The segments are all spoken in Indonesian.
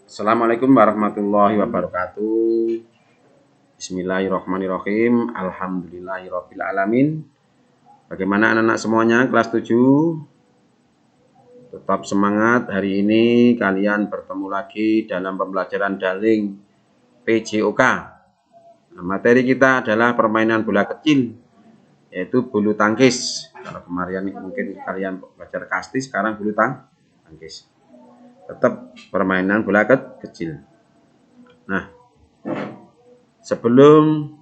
Assalamualaikum warahmatullahi wabarakatuh. Bismillahirrahmanirrahim. Alhamdulillahirabbil alamin. Bagaimana anak-anak semuanya kelas 7? Tetap semangat. Hari ini kalian bertemu lagi dalam pembelajaran daring PJOK. Nah, materi kita adalah permainan bola kecil, yaitu bulu tangkis. Kalau kemarin mungkin kalian belajar kasti, sekarang bulu tangkis. Tetap permainan bola kecil. Nah, sebelum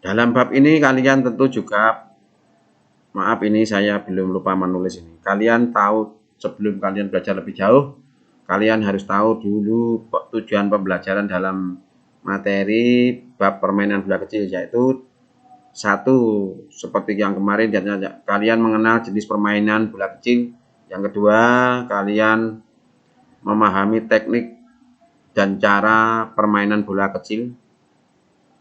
dalam bab ini kalian tentu juga, maaf ini saya belum lupa menulis ini. Kalian tahu sebelum kalian belajar lebih jauh, kalian harus tahu dulu tujuan pembelajaran dalam materi bab permainan bola kecil, yaitu satu, seperti yang kemarin kalian mengenal jenis permainan bola kecil. Yang kedua, kalian memahami teknik dan cara permainan bola kecil.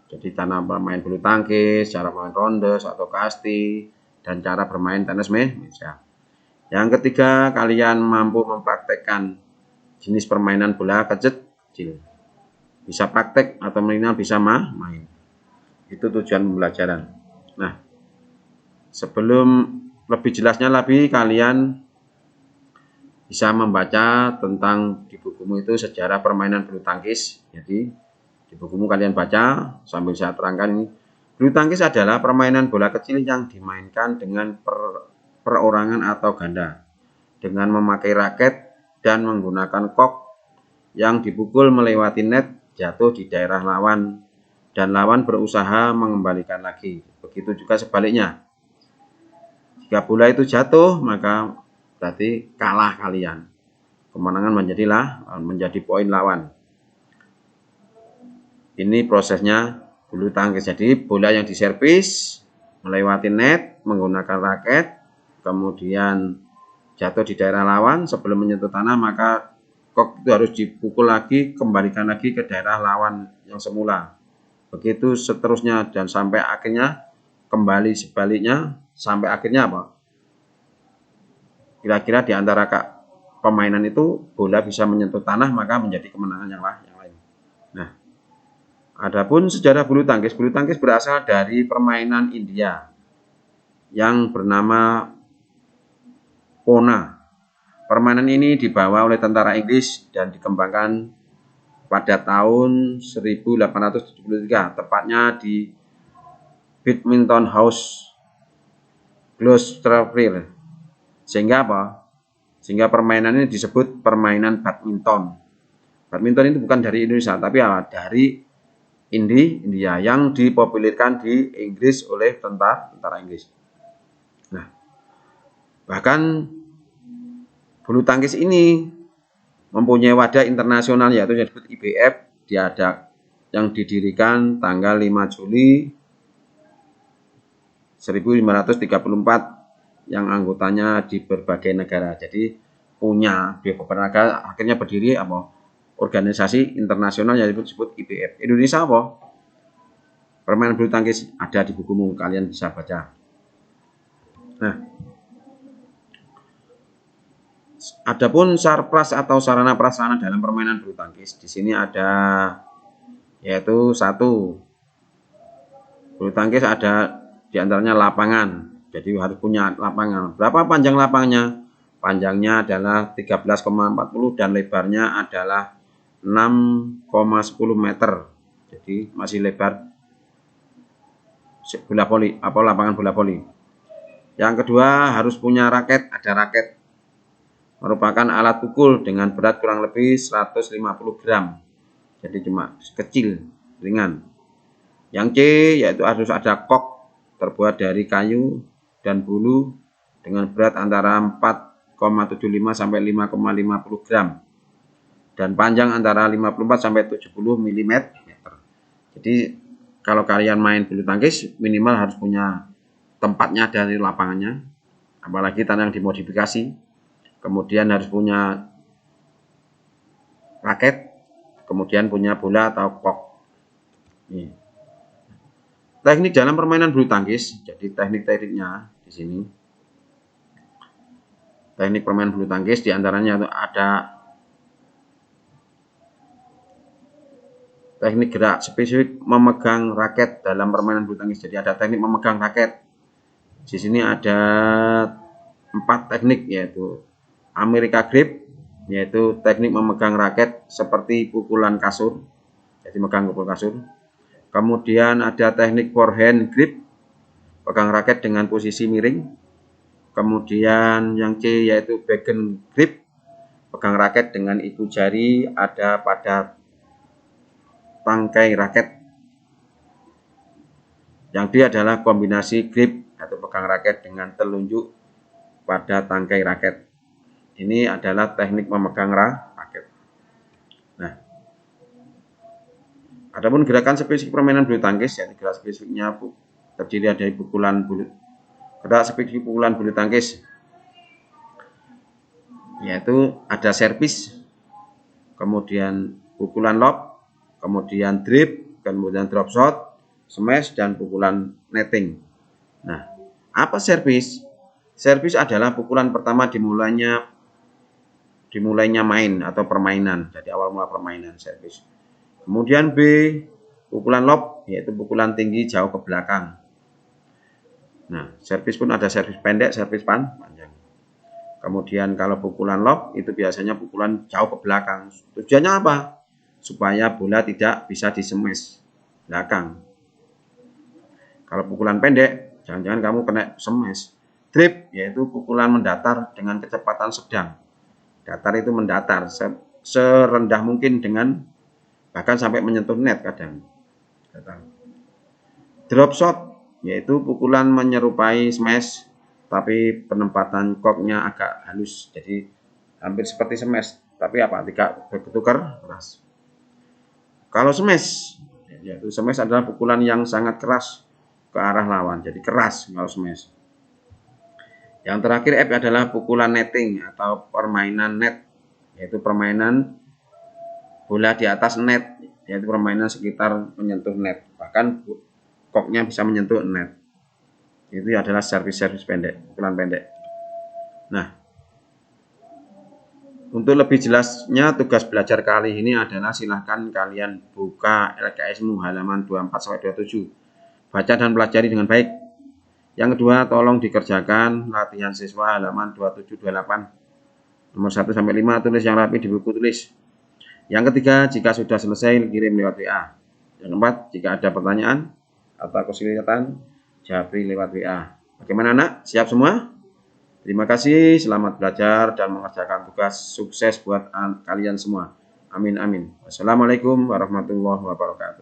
Jadi cara bermain bulu tangkis, cara main ronde atau kasti, dan cara bermain tenis meja. Yang ketiga, kalian mampu mempraktekkan jenis permainan bola kecil. Bisa praktek atau minimal bisa main. Itu tujuan pembelajaran. Nah, sebelum lebih jelasnya lagi, kalian bisa membaca tentang di bukumu itu sejarah permainan bulu tangkis. Jadi di bukumu kalian baca sambil saya terangkan ini. Bulu tangkis adalah permainan bola kecil yang dimainkan dengan perorangan atau ganda, dengan memakai raket dan menggunakan kok yang dipukul melewati net jatuh di daerah lawan dan lawan berusaha mengembalikan lagi. Begitu juga sebaliknya. Jika bola itu jatuh, maka berarti kalah kalian. Kemenangan menjadi poin lawan. Ini prosesnya bulu tangkis. Jadi bola yang diservis melewati net menggunakan raket, kemudian jatuh di daerah lawan, sebelum menyentuh tanah maka kok itu harus dipukul lagi, kembalikan lagi ke daerah lawan yang semula. Begitu seterusnya dan sampai akhirnya kembali sebaliknya, sampai akhirnya apa? Kira-kira di antara permainan itu bola bisa menyentuh tanah, maka menjadi kemenangan yang lain. Nah, adapun sejarah bulu tangkis berasal dari permainan India yang bernama Pona. Permainan ini dibawa oleh tentara Inggris dan dikembangkan pada tahun 1873, tepatnya di Badminton House, Gloucestershire. Sehingga apa? Sehingga permainan ini disebut permainan badminton. Badminton itu bukan dari Indonesia, tapi dari India yang dipopulerkan di Inggris oleh tentara Inggris. Nah, bahkan bulu tangkis ini mempunyai wadah internasional, yaitu yang disebut IBF, yang didirikan tanggal 5 Juli 1534, yang anggotanya di berbagai negara. Jadi punya beberapa negara, akhirnya berdiri organisasi internasional yang disebut IBF. Indonesia permainan bulu tangkis ada di bukumu, kalian bisa baca. Nah, adapun sarpras atau sarana prasarana dalam permainan bulu tangkis, di sini ada, yaitu satu, bulu tangkis ada diantaranya lapangan. Jadi harus punya lapangan. Berapa panjang lapangannya? Panjangnya adalah 13,40 dan lebarnya adalah 6,10 meter. Jadi masih lebar bola voli, lapangan bola voli. Yang kedua, harus punya raket. Ada raket, merupakan alat pukul dengan berat kurang lebih 150 gram. Jadi cuma kecil, ringan. Yang C, yaitu harus ada kok terbuat dari kayu dan bulu dengan berat antara 4,75 sampai 5,50 gram dan panjang antara 54 sampai 70 mm. Jadi kalau kalian main bulu tangkis minimal harus punya tempatnya dari lapangannya, apalagi tanah yang dimodifikasi. Kemudian harus punya raket, kemudian punya bola atau kok. teknik dalam permainan bulu tangkis. Jadi teknik-tekniknya di sini. Teknik permainan bulu tangkis diantaranya ada teknik gerak spesifik memegang raket dalam permainan bulu tangkis. Jadi ada teknik memegang raket. Di sini ada 4 teknik, yaitu America grip, yaitu teknik memegang raket seperti pukulan kasur. Jadi megang pukul kasur. Kemudian ada teknik forehand grip, pegang raket dengan posisi miring. Kemudian yang C yaitu backhand grip, pegang raket dengan ibu jari ada pada tangkai raket. Yang D adalah kombinasi grip atau pegang raket dengan telunjuk pada tangkai raket. Ini adalah teknik memegang raket. Nah, adapun gerakan spesifik permainan bulu tangkis, yaitu gerak spesifiknya terdiri dari pukulan bulu. Gerak spesifik pukulan bulu tangkis yaitu ada servis, kemudian pukulan lob, kemudian drip, kemudian drop shot, smash, dan pukulan netting. Nah, apa servis? Servis adalah pukulan pertama dimulainya main atau permainan. Jadi awal mula permainan servis. Kemudian B, pukulan lob, yaitu pukulan tinggi jauh ke belakang. Nah, servis pun ada servis pendek, servis panjang. Kemudian kalau pukulan lob itu biasanya pukulan jauh ke belakang. Tujuannya apa? Supaya bola tidak bisa disemes belakang. Kalau pukulan pendek, jangan-jangan kamu kena semes. Drip yaitu pukulan mendatar dengan kecepatan sedang. Datar itu mendatar serendah mungkin dengan bahkan sampai menyentuh net kadang. Drop shot yaitu pukulan menyerupai smash tapi penempatan koknya agak halus, jadi hampir seperti smash tapi tidak bertukar keras. Kalau smash, yaitu smash adalah pukulan yang sangat keras ke arah lawan, jadi keras kalau smash. Yang terakhir F adalah pukulan netting atau permainan net, yaitu permainan bola di atas net, yaitu permainan sekitar menyentuh net, bahkan koknya bisa menyentuh net. Itu adalah servis-servis pendek, pukulan pendek. Nah, untuk lebih jelasnya tugas belajar kali ini adalah silahkan kalian buka LKS-mu halaman 24-27. Baca dan pelajari dengan baik. Yang kedua, tolong dikerjakan latihan siswa halaman 27-28. Nomor 1-5 tulis yang rapi di buku tulis. Yang ketiga, jika sudah selesai kirim lewat WA. Yang keempat, jika ada pertanyaan atau kesulitan, jawab lewat WA. Bagaimana anak? Siap semua? Terima kasih, selamat belajar dan mengerjakan tugas. Sukses buat kalian semua. Amin amin. Wassalamualaikum warahmatullahi wabarakatuh.